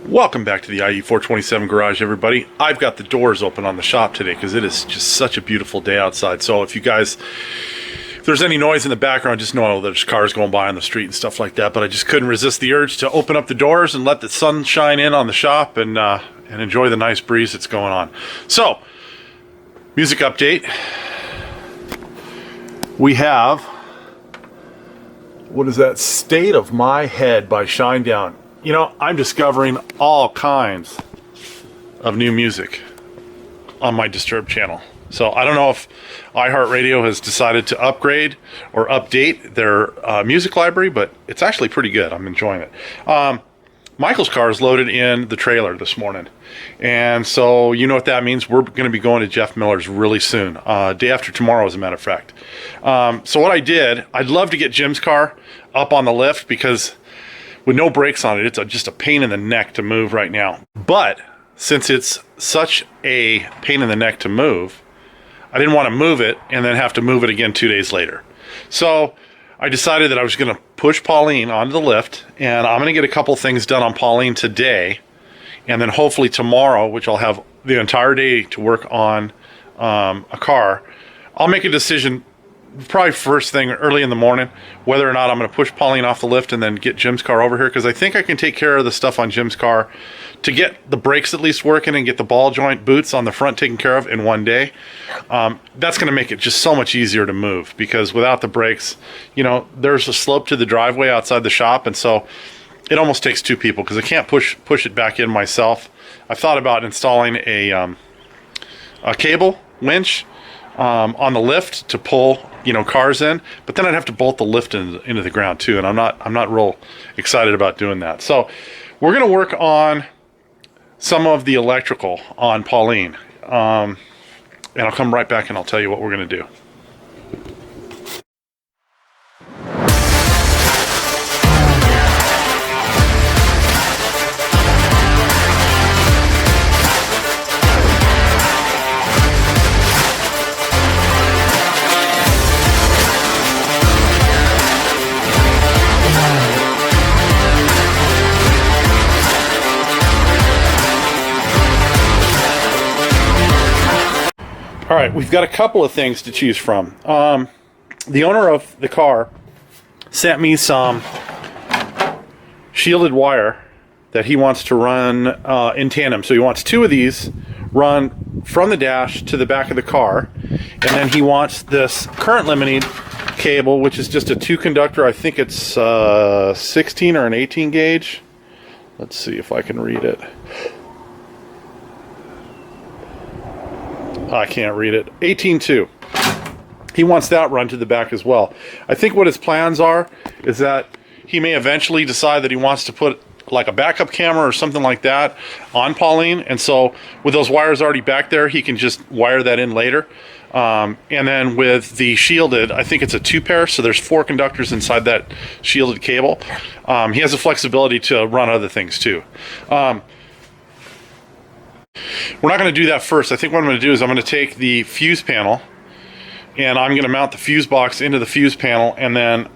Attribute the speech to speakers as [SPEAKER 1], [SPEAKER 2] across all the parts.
[SPEAKER 1] Welcome back to the IE427 garage, everybody. I've got the doors open on the shop today because it is just such a beautiful day outside. So if there's any noise in the background, just know there's cars going by on the street and stuff like that. But I just couldn't resist the urge to open up the doors and let the sun shine in on the shop and enjoy the nice breeze that's going on. So, music update. We have, what is that? State of My Head by Shinedown. You know, I'm discovering all kinds of new music on my Disturbed channel. So I don't know if iHeartRadio has decided to upgrade or update their music library, but it's actually pretty good. I'm enjoying it. Michael's car is loaded in the trailer this morning. And so you know what that means. We're going to be going to Jeff Miller's really soon. Day after tomorrow, as a matter of fact. So what I'd love to get Jim's car up on the lift because with no brakes on it, it's just a pain in the neck to move right now. But since it's such a pain in the neck to move, I didn't want to move it and then have to move it again 2 days later. So I decided that I was going to push Pauline onto the lift, and I'm going to get a couple things done on Pauline today, and then hopefully tomorrow, which I'll have the entire day to work on a car, I'll make a decision probably first thing early in the morning whether or not I'm going to push Pauline off the lift and then get Jim's car over here, because I think I can take care of the stuff on Jim's car to get the brakes at least working and get the ball joint boots on the front taken care of in one day. That's going to make it just so much easier to move, because without the brakes, you know, there's a slope to the driveway outside the shop, and so it almost takes two people because I can't push it back in myself. I've thought about installing a cable winch on the lift to pull, you know, cars in, but then I'd have to bolt the lift into the ground too, and I'm not real excited about doing that. So we're going to work on some of the electrical on Pauline, and I'll come right back and I'll tell you what we're going to do. All right, we've got a couple of things to choose from. The owner of the car sent me some shielded wire that he wants to run in tandem. So he wants two of these run from the dash to the back of the car. And then he wants this current limiting cable, which is just a 2-conductor. I think it's 16 or an 18 gauge. Let's see if I can read it. I can't read it. 18.2. He wants that run to the back as well. I think what his plans are is that he may eventually decide that he wants to put like a backup camera or something like that on Pauline, and so with those wires already back there, he can just wire that in later. And then with the shielded, I think it's a 2-pair, so there's 4 conductors inside that shielded cable. He has the flexibility to run other things too. We're not going to do that first. I think what I'm going to do is I'm going to take the fuse panel and I'm going to mount the fuse box into the fuse panel and then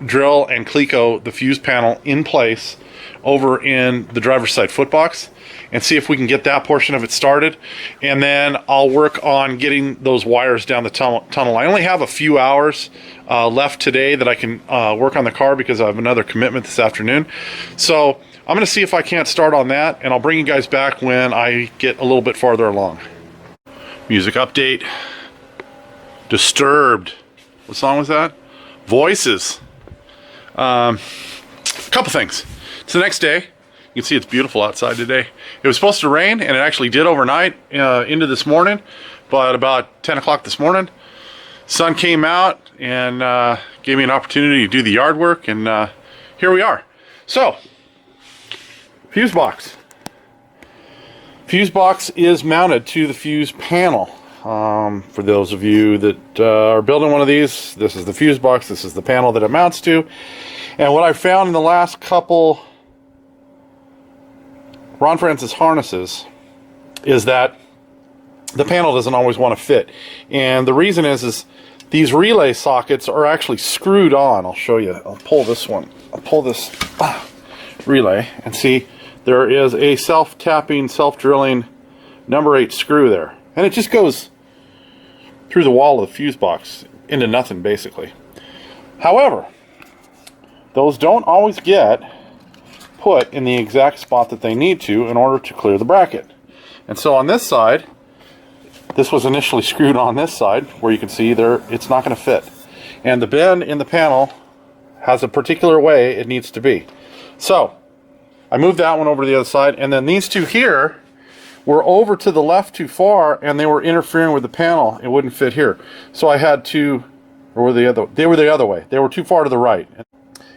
[SPEAKER 1] drill and cleco the fuse panel in place over in the driver's side footbox and see if we can get that portion of it started. And then I'll work on getting those wires down the tunnel. I only have a few hours left today that I can work on the car because I have another commitment this afternoon. So I'm going to see if I can't start on that, and I'll bring you guys back when I get a little bit farther along. Music update. Disturbed. What song was that? Voices. A couple things. It's the next day. You can see it's beautiful outside today. It was supposed to rain, and it actually did overnight into this morning, but about 10 o'clock this morning, sun came out and gave me an opportunity to do the yard work, and here we are. So, fuse box. Fuse box is mounted to the fuse panel. For those of you that are building one of these, this is the fuse box, this is the panel that it mounts to. And what I found in the last couple Ron Francis harnesses is that the panel doesn't always want to fit. And the reason is these relay sockets are actually screwed on. I'll show you. I'll pull this one. I'll pull this relay and see there is a self-tapping, self-drilling number 8 screw there. And it just goes through the wall of the fuse box into nothing, basically. However, those don't always get put in the exact spot that they need to in order to clear the bracket. And so on this side, this was initially screwed on this side, where you can see there it's not going to fit. And the bend in the panel has a particular way it needs to be. So I moved that one over to the other side, and then these two here were over to the left too far, and they were interfering with the panel. It wouldn't fit here. So I had to, or were they were the other way. They were too far to the right.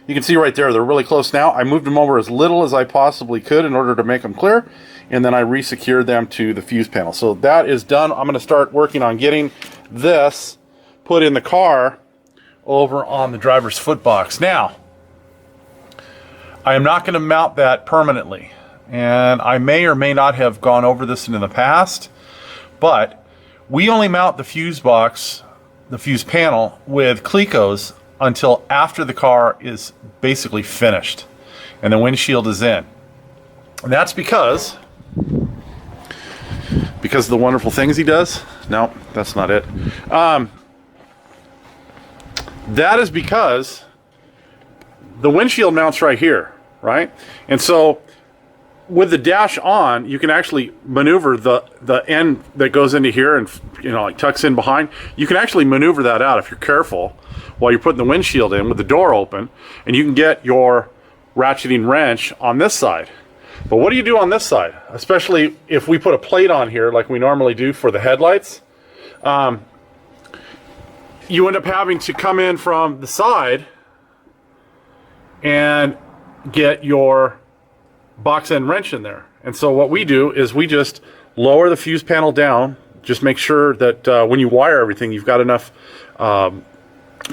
[SPEAKER 1] You can see right there, they're really close now. I moved them over as little as I possibly could in order to make them clear, and then I re-secured them to the fuse panel. So that is done. I'm going to start working on getting this put in the car over on the driver's foot box. Now, I am not going to mount that permanently, and I may or may not have gone over this in the past, but we only mount the fuse box, the fuse panel, with Clecos until after the car is basically finished and the windshield is in. And that's because of the wonderful things he does. No, that's not it. That is because the windshield mounts right here, right? And so with the dash on, you can actually maneuver the end that goes into here and, you know, like tucks in behind. You can actually maneuver that out if you're careful while you're putting the windshield in with the door open, and you can get your ratcheting wrench on this side. But what do you do on this side? Especially if we put a plate on here like we normally do for the headlights. You end up having to come in from the side and get your box end wrench in there. And so what we do is we just lower the fuse panel down. Just make sure that when you wire everything, you've got enough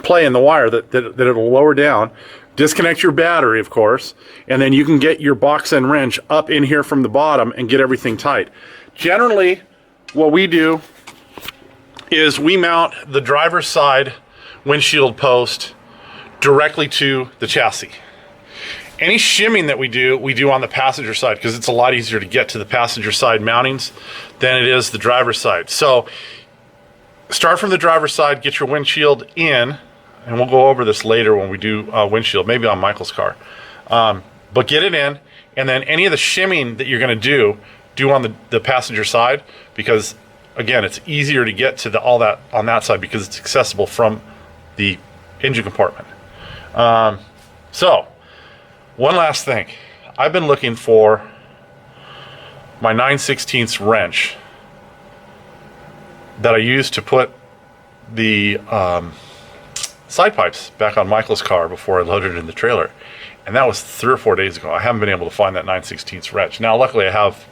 [SPEAKER 1] play in the wire that it'll lower down. Disconnect your battery, of course, and then you can get your box end wrench up in here from the bottom and get everything tight. Generally, what we do is we mount the driver's side windshield post directly to the chassis. Any shimming that we do on the passenger side, because it's a lot easier to get to the passenger side mountings than it is the driver's side. So start from the driver's side, get your windshield in, and we'll go over this later when we do windshield, maybe on Michael's car. But get it in, and then any of the shimming that you're going to do on the passenger side, because again, it's easier to get to all that on that side because it's accessible from the engine compartment. So one last thing. I've been looking for my 9/16 wrench that I used to put the side pipes back on Michael's car before I loaded it in the trailer. And that was 3 or 4 days ago. I haven't been able to find that 9/16 wrench. Now, luckily, I have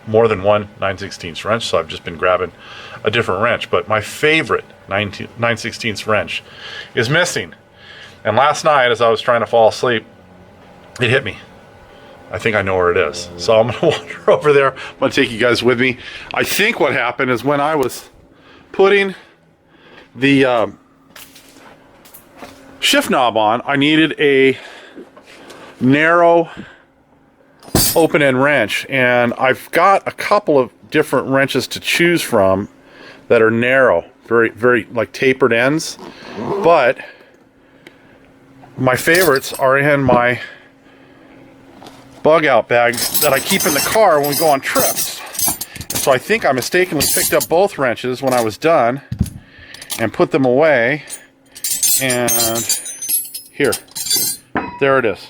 [SPEAKER 1] more than one 9/16 wrench, so I've just been grabbing a different wrench. But my favorite 9/16 wrench is missing. And last night, as I was trying to fall asleep, it hit me. I think I know where it is. So I'm going to wander over there. I'm going to take you guys with me. I think what happened is when I was putting the shift knob on, I needed a narrow open-end wrench, and I've got a couple of different wrenches to choose from that are narrow, very, very like tapered ends, but my favorites are in my bug out bag that I keep in the car when we go on trips. And so I think I mistakenly picked up both wrenches when I was done and put them away, and here, there it is.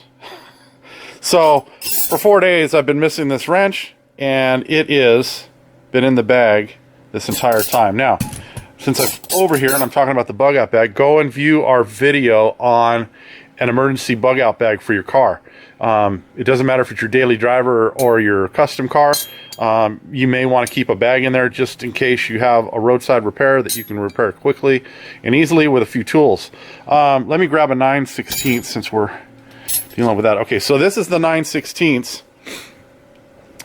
[SPEAKER 1] So for 4 days I've been missing this wrench, and it is been in the bag this entire time. Now, since I'm over here and I'm talking about the bug out bag, go and view our video on an emergency bug out bag for your car. It doesn't matter if it's your daily driver or your custom car. You may want to keep a bag in there just in case you have a roadside repair that you can repair quickly and easily with a few tools. Let me grab a 9/16 since we're dealing with that. Okay, so this is the 9/16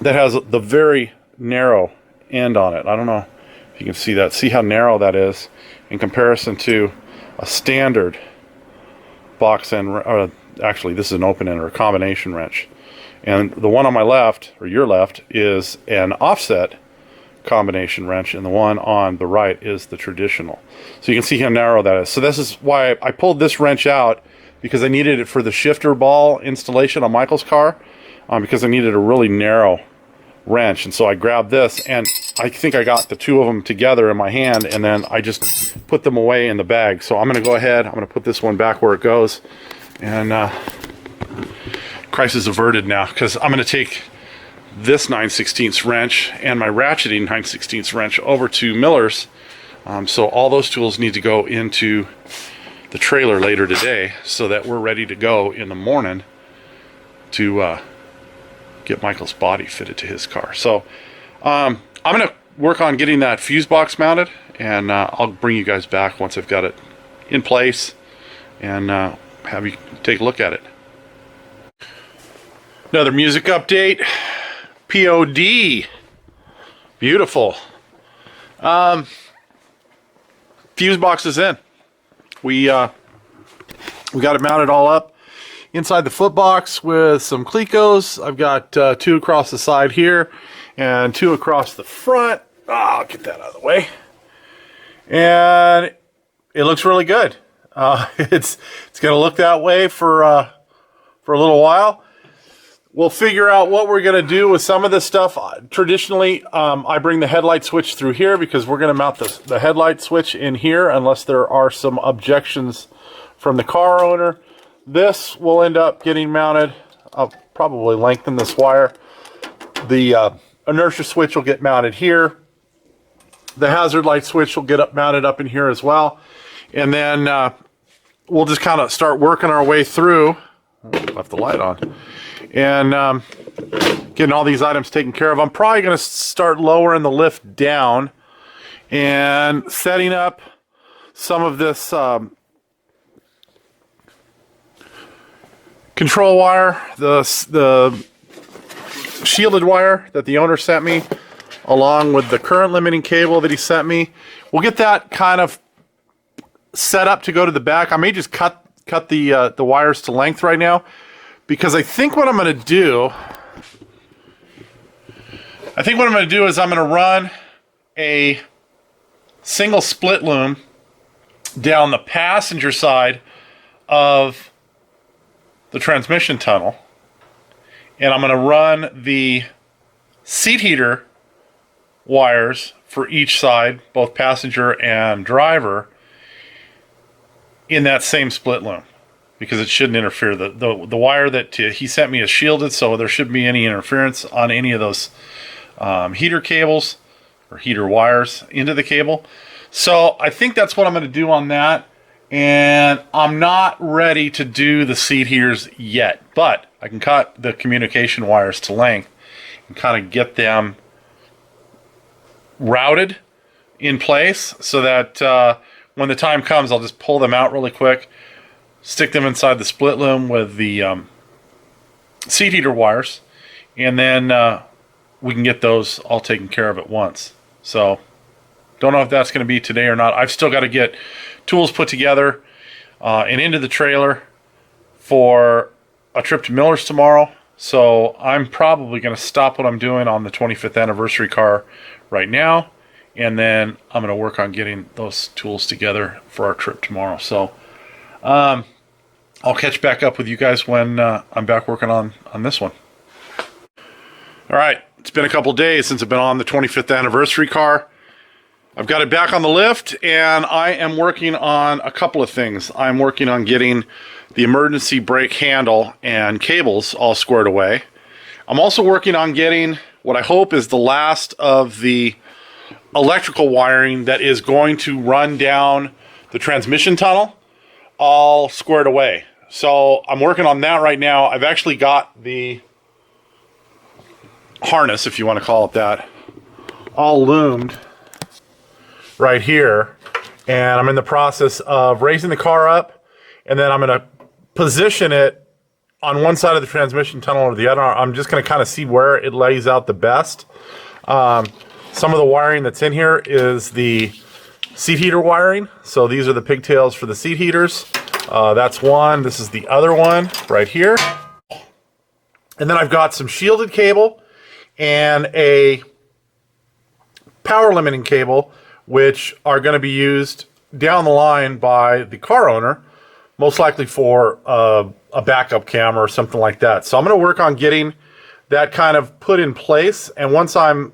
[SPEAKER 1] that has the very narrow end on it. I don't know if you can see that. See how narrow that is in comparison to a standard box end. Actually, this is an open end or a combination wrench. And the one on my left, or your left, is an offset combination wrench, and the one on the right is the traditional. So you can see how narrow that is. So this is why I pulled this wrench out, because I needed it for the shifter ball installation on Michael's car, because I needed a really narrow wrench. And so I grabbed this, and I think I got the two of them together in my hand, and then I just put them away in the bag. So I'm going to go ahead, I'm going to put this one back where it goes, and crisis averted now, because I'm going to take this 9/16 wrench and my ratcheting 9/16 wrench over to Miller's. So all those tools need to go into the trailer later today, so that we're ready to go in the morning to get Michael's body fitted to his car. So I'm going to work on getting that fuse box mounted, and I'll bring you guys back once I've got it in place and have you take a look at it. Another music update. POD. Beautiful. Fuse box is in. We got it mounted all up inside the foot box with some Clecos. I've got 2 across the side here and 2 across the front. I'll get that out of the way. And it looks really good. It's going to look that way for a little while. We'll figure out what we're going to do with some of this stuff. Traditionally, I bring the headlight switch through here, because we're going to mount the headlight switch in here unless there are some objections from the car owner. This will end up getting mounted. I'll probably lengthen this wire. The inertia switch will get mounted here. The hazard light switch will get mounted up in here as well. And then we'll just kind of start working our way through. Left the light on. And getting all these items taken care of. I'm probably going to start lowering the lift down and setting up some of this control wire, the shielded wire that the owner sent me, along with the current limiting cable that he sent me. We'll get that kind of set up to go to the back. I may just cut the wires to length right now, because I think what I'm going to do, is I'm going to run a single split loom down the passenger side of the transmission tunnel, and I'm going to run the seat heater wires for each side, both passenger and driver, in that same split loom, because it shouldn't interfere. The wire that he sent me is shielded, so there shouldn't be any interference on any of those heater cables or heater wires into the cable. So I think that's what I'm going to do on that. And I'm not ready to do the seat heaters yet, but I can cut the communication wires to length and kind of get them routed in place, so that when the time comes, I'll just pull them out really quick, stick them inside the split loom with the seat heater wires, and then we can get those all taken care of at once. So don't know if that's going to be today or not. I've still got to get tools put together and into the trailer for a trip to Miller's tomorrow. So I'm probably going to stop what I'm doing on the 25th anniversary car right now, and then I'm going to work on getting those tools together for our trip tomorrow. So I'll catch back up with you guys when I'm back working on this one. All right, it's been a couple days since I've been on the 25th anniversary car. I've got it back on the lift, and I am working on a couple of things. I'm working on getting the emergency brake handle and cables all squared away. I'm also working on getting what I hope is the last of the electrical wiring that is going to run down the transmission tunnel all squared away. So I'm working on that right now. I've actually got the harness, if you want to call it that, all loomed right here, and I'm in the process of raising the car up, and then I'm going to position it on one side of the transmission tunnel or the other. I'm just going to kind of see where it lays out the best. Some of the wiring that's in here is the seat heater wiring, so these are the pigtails for the seat heaters. That's one. This is the other one right here. And then I've got some shielded cable and a power limiting cable, which are going to be used down the line by the car owner, most likely for a backup camera or something like that. So I'm going to work on getting that kind of put in place. And once I'm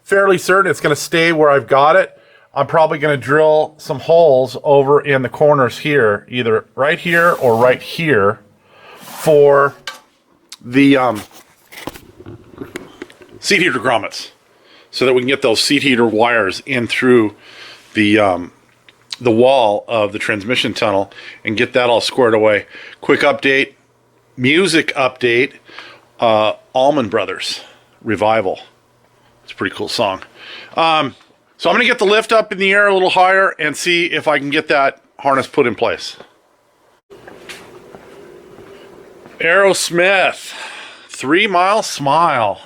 [SPEAKER 1] fairly certain it's going to stay where I've got it, I'm probably going to drill some holes over in the corners here, either right here or right here, for the seat heater grommets, so that we can get those seat heater wires in through the wall of the transmission tunnel and get that all squared away. Quick update, music update, Allman Brothers, Revival. It's a pretty cool song. So I'm going to get the lift up in the air a little higher and see if I can get that harness put in place. Aerosmith, 3 Mile Smile.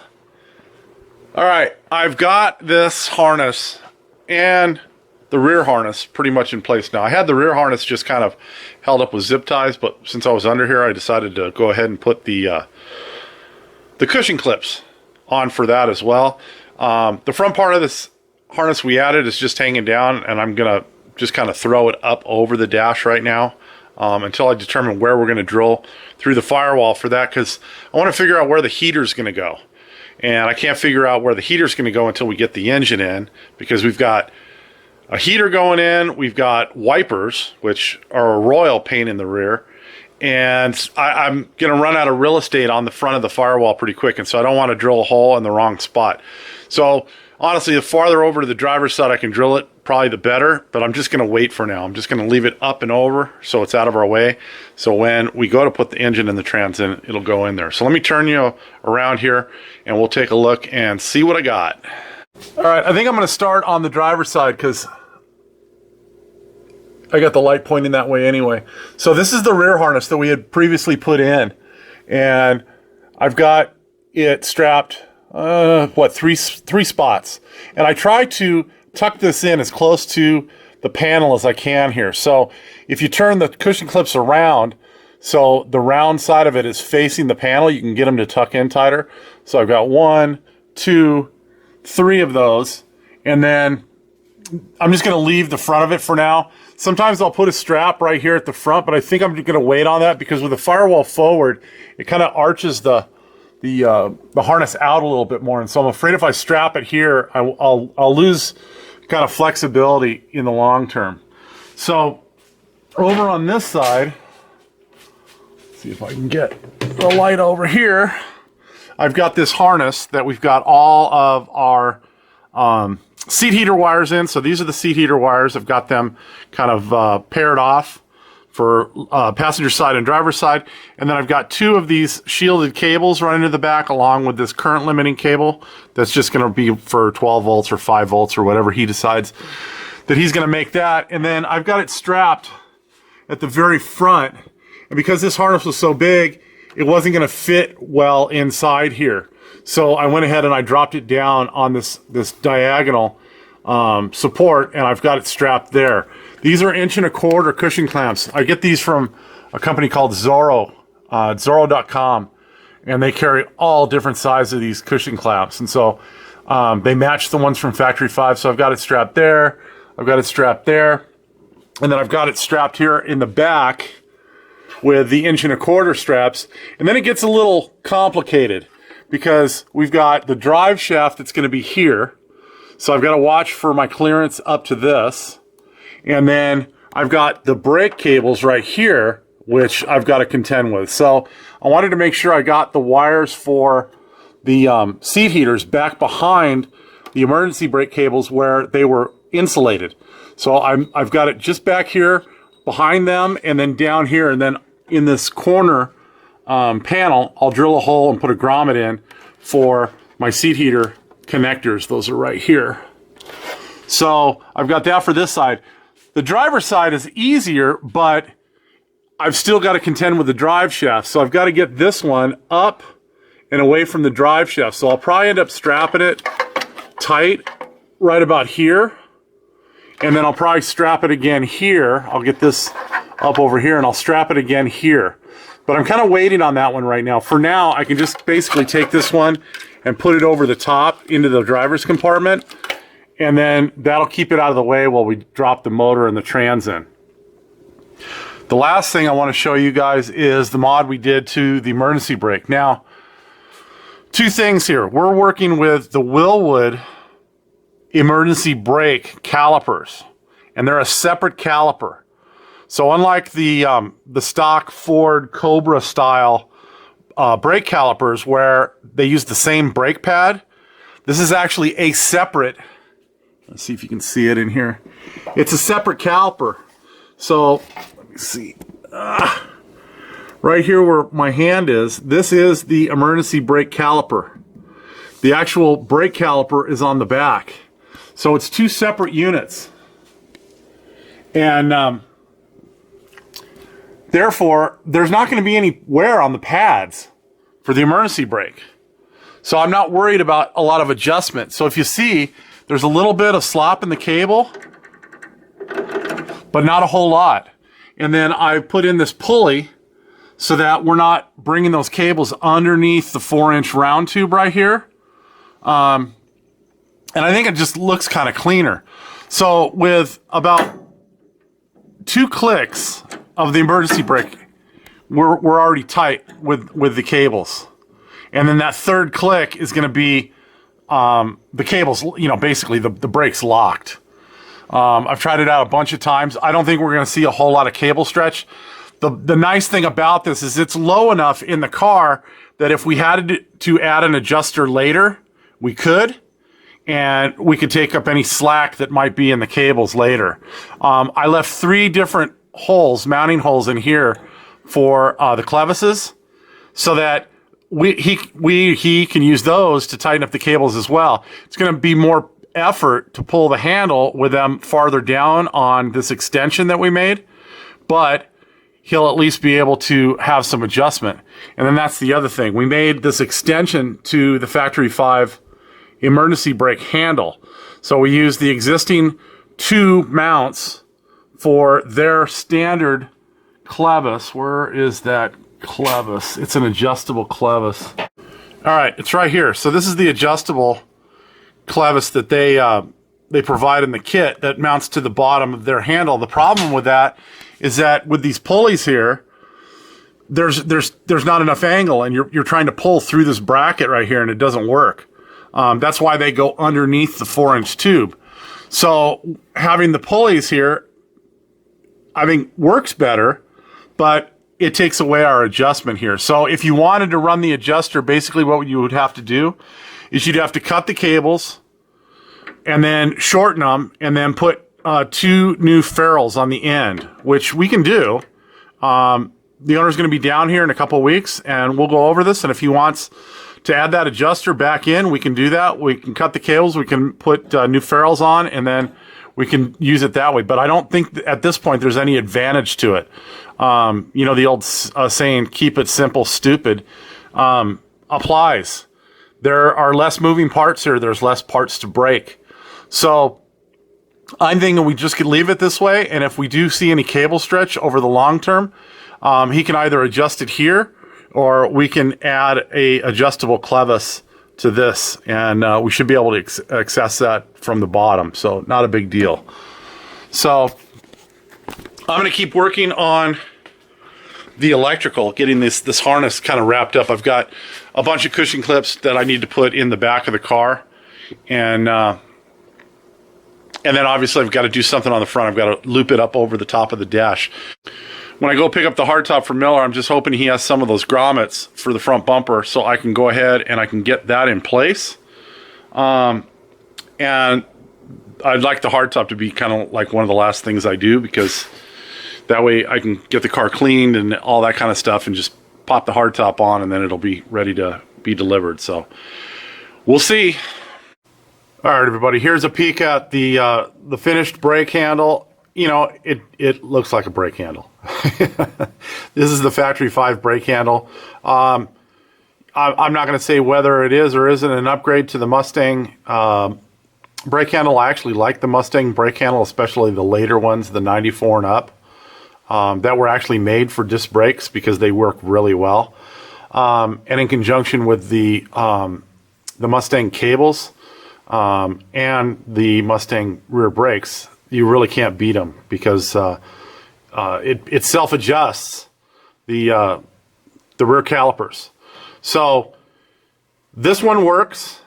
[SPEAKER 1] All right, I've got this harness and the rear harness pretty much in place now. I had the rear harness just kind of held up with zip ties, but since I was under here, I decided to go ahead and put the cushion clips on for that as well. The front part of this harness we added is just hanging down, and I'm gonna just kind of throw it up over the dash right now until I determine where we're gonna drill through the firewall for that, because I want to figure out where the heater's gonna go. And I can't figure out where the heater's gonna go until we get the engine in, because we've got a heater going in, we've got wipers, which are a royal pain in the rear, and I'm going to run out of real estate on the front of the firewall pretty quick, and so I don't want to drill a hole in the wrong spot. So honestly, the farther over to the driver's side I can drill it, probably the better, but I'm just going to wait for now. I'm just going to leave it up and over so it's out of our way, so when we go to put the engine in the trans in, it'll go in there. So let me turn you around here, and we'll take a look and see what I got. All right, I think I'm going to start on the driver's side because I got the light pointing that way anyway. So this is the rear harness that we had previously put in, and I've got it strapped, three spots. And I try to tuck this in as close to the panel as I can here. So if you turn the cushion clips around, so the round side of it is facing the panel, you can get them to tuck in tighter. So I've got 1, 2, 3 of those, and then I'm just going to leave the front of it for now. Sometimes I'll put a strap right here at the front, but I think I'm going to wait on that because with the firewall forward, it kind of arches the harness out a little bit more, and so I'm afraid if I strap it here, I'll lose kind of flexibility in the long term. So over on this side, let's see if I can get the light over here. I've got this harness that we've got all of our seat heater wires in. So these are the seat heater wires. I've got them kind of paired off for passenger side and driver's side. And then I've got 2 of these shielded cables running to the back along with this current limiting cable that's just going to be for 12 volts or 5 volts or whatever he decides that he's going to make that. And then I've got it strapped at the very front. And because this harness was so big, it wasn't going to fit well inside here. So I went ahead and I dropped it down on this diagonal support, and I've got it strapped there. These are 1.25 inch cushion clamps. I get these from a company called Zorro, Zorro.com, and they carry all different sizes of these cushion clamps. And so they match the ones from Factory 5. So I've got it strapped there, I've got it strapped there, and then I've got it strapped here in the back with the 1.25 inch straps. And then it gets a little complicated, because we've got the drive shaft that's going to be here. So I've got to watch for my clearance up to this. And then I've got the brake cables right here, which I've got to contend with. So I wanted to make sure I got the wires for the seat heaters back behind the emergency brake cables where they were insulated. So I've got it just back here behind them, and then down here, and then in this corner panel, I'll drill a hole and put a grommet in for my seat heater connectors. Those are right here. So I've got that for this side. The driver's side is easier, but I've still got to contend with the drive shaft. So I've got to get this one up and away from the drive shaft. So I'll probably end up strapping it tight right about here. And then I'll probably strap it again here. I'll get this up over here and I'll strap it again here. But I'm kind of waiting on that one right now. For now, I can just basically take this one and put it over the top into the driver's compartment, and then that'll keep it out of the way while we drop the motor and the trans in. The last thing I want to show you guys is the mod we did to the emergency brake. Now, two things here. We're working with the Willwood emergency brake calipers, and they're a separate caliper. So unlike the stock Ford Cobra style brake calipers where they use the same brake pad, this is actually a separate, let's see if you can see it in here. It's a separate caliper. So let me see. Right here where my hand is, this is the emergency brake caliper. The actual brake caliper is on the back. So it's two separate units. And therefore, there's not going to be any wear on the pads for the emergency brake. So I'm not worried about a lot of adjustment. So if you see, there's a little bit of slop in the cable, but not a whole lot. And then I put in this pulley so that we're not bringing those cables underneath the 4-inch round tube right here. And I think it just looks kind of cleaner. So with about 2 clicks of the emergency brake, we're already tight with the cables. And then that third click is going to be the cables, you know, basically the brake's locked. I've tried it out a bunch of times. I don't think we're going to see a whole lot of cable stretch. The nice thing about this is it's low enough in the car that if we had to add an adjuster later, we could. And we could take up any slack that might be in the cables later. I left 3 different holes, mounting holes in here for the clevises, so that he can use those to tighten up the cables as well. It's going to be more effort to pull the handle with them farther down on this extension that we made, but he'll at least be able to have some adjustment. And then that's the other thing. We made this extension to the Factory 5 emergency brake handle. So we use the existing 2 mounts for their standard clevis. Where is that clevis? It's an adjustable clevis. All right, it's right here. So this is the adjustable clevis that they provide in the kit that mounts to the bottom of their handle. The problem with that is that with these pulleys here, there's not enough angle, and you're trying to pull through this bracket right here, and it doesn't work. That's why they go underneath the 4-inch tube. So having the pulleys here, I think, works better, but it takes away our adjustment here. So if you wanted to run the adjuster, basically what you would have to do is you'd have to cut the cables and then shorten them and then put 2 new ferrules on the end, which we can do. The owner's going to be down here in a couple of weeks, and we'll go over this. And if he wants to add that adjuster back in, we can do that. We can cut the cables, we can put new ferrules on, and then we can use it that way. But I don't think at this point there's any advantage to it. You know, the old saying, keep it simple, stupid, applies. There are less moving parts here. There's less parts to break. So I'm thinking we just could leave it this way. And if we do see any cable stretch over the long term, he can either adjust it here, or we can add a adjustable clevis to this, and we should be able to access that from the bottom. So not a big deal. So I'm going to keep working on the electrical, getting this harness kind of wrapped up. I've got a bunch of cushion clips that I need to put in the back of the car, and then obviously I've got to do something on the front. I've got to loop it up over the top of the dash. When I go pick up the hardtop for Miller, I'm just hoping he has some of those grommets for the front bumper, so I can go ahead and I can get that in place. And I'd like the hardtop to be kind of like one of the last things I do, because that way I can get the car cleaned and all that kind of stuff and just pop the hardtop on, and then it'll be ready to be delivered. So we'll see. All right, everybody, here's a peek at the finished brake handle. You know, it looks like a brake handle. This is the Factory 5 brake handle. I'm not going to say whether it is or isn't an upgrade to the Mustang brake handle. I actually like the Mustang brake handle, especially the later ones, the 94 and up. that were actually made for disc brakes because they work really well. And in conjunction with the Mustang cables and the Mustang rear brakes, you really can't beat them because it self-adjusts the rear calipers. So this one works.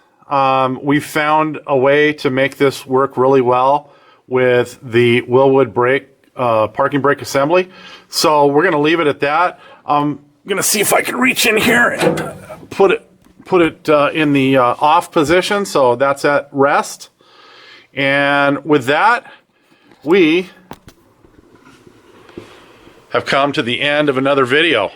[SPEAKER 1] We found a way to make this work really well with the Willwood brake, parking brake assembly. So we're going to leave it at that. I'm going to see if I can reach in here and put it in the off position. So that's at rest. And with that, we have come to the end of another video.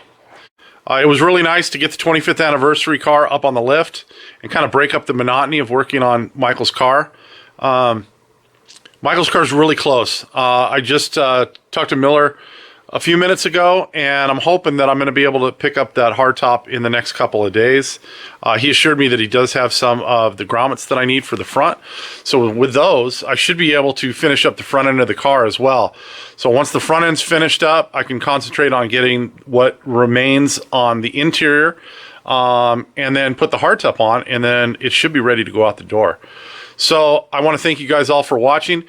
[SPEAKER 1] It was really nice to get the 25th anniversary car up on the lift and kind of break up the monotony of working on Michael's car. Michael's car is really close. I just talked to Miller a few minutes ago, and I'm hoping that I'm going to be able to pick up that hardtop in the next couple of days. He assured me that he does have some of the grommets that I need for the front. So with those, I should be able to finish up the front end of the car as well. So once the front end's finished up, I can concentrate on getting what remains on the interior, and then put the hardtop on, and then it should be ready to go out the door. So I want to thank you guys all for watching.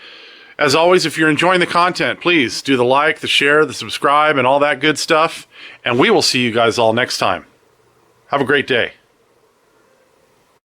[SPEAKER 1] As always, if you're enjoying the content, please do the like, the share, the subscribe, and all that good stuff. And we will see you guys all next time. Have a great day.